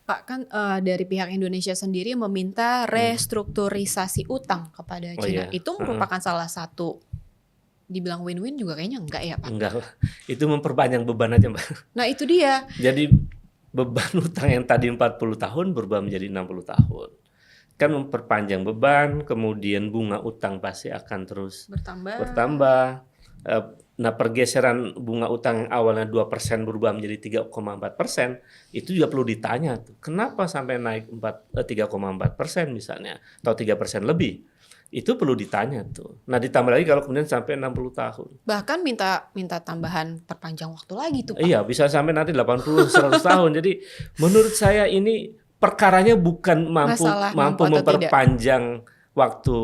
Pak, kan dari pihak Indonesia sendiri meminta restrukturisasi utang kepada Oh Cina. iya, Itu merupakan salah satu, dibilang win-win juga kayaknya enggak ya, Pak? enggak lah. Itu memperpanjang beban aja, Mbak. Nah itu dia, Jadi beban utang yang tadi 40 tahun berubah menjadi 60 tahun. Kan memperpanjang beban, kemudian bunga utang pasti akan terus bertambah. bertambah. Nah, pergeseran bunga utang yang awalnya 2% berubah menjadi 3,4%, itu juga perlu ditanya tuh. Kenapa sampai naik 3,4% misalnya, atau 3% lebih? Itu perlu ditanya tuh. Nah, ditambah lagi kalau kemudian sampai 60 tahun. Bahkan minta tambahan perpanjang waktu lagi tuh, Pak. Iya, bisa sampai nanti 80, 100 tahun. Jadi menurut saya ini perkaranya bukan Masalah mampu mampu atau tidak. memperpanjang waktu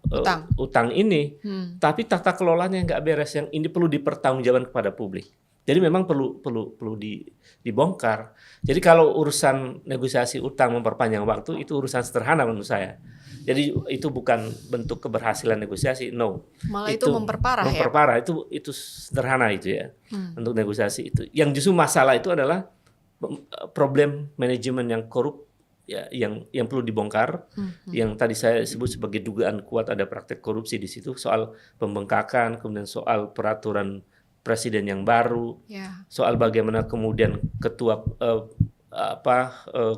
Utang. utang ini, Hmm. tapi tata kelolanya nggak beres. Yang ini perlu dipertanggungjawabkan kepada publik. Jadi memang perlu dibongkar. Jadi kalau urusan negosiasi utang memperpanjang waktu itu urusan sederhana menurut saya. Jadi itu bukan bentuk keberhasilan negosiasi, no. Malah itu memperparah ya, Pak? Memperparah, itu sederhana itu ya, untuk negosiasi itu. Yang justru masalah itu adalah problem manajemen yang korup, ya, yang perlu dibongkar. Yang tadi saya sebut sebagai dugaan kuat ada praktek korupsi di situ, soal pembengkakan, kemudian soal peraturan presiden yang baru, Ya. soal bagaimana kemudian ketua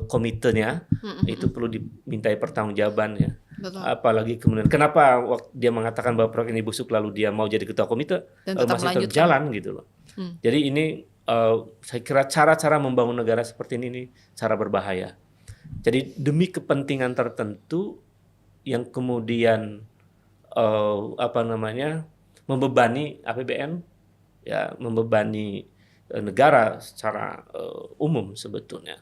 komitenya itu perlu dimintai pertanggungjawaban ya. Betul. Apalagi kemudian kenapa waktu dia mengatakan bahwa proyek ini busuk lalu dia mau jadi ketua komite Dan tetap masih melanjutkan. terjalan gitu loh. Jadi ini saya kira cara-cara membangun negara seperti ini cara berbahaya. Jadi demi kepentingan tertentu yang kemudian membebani APBN, ya, membebani negara secara umum sebetulnya.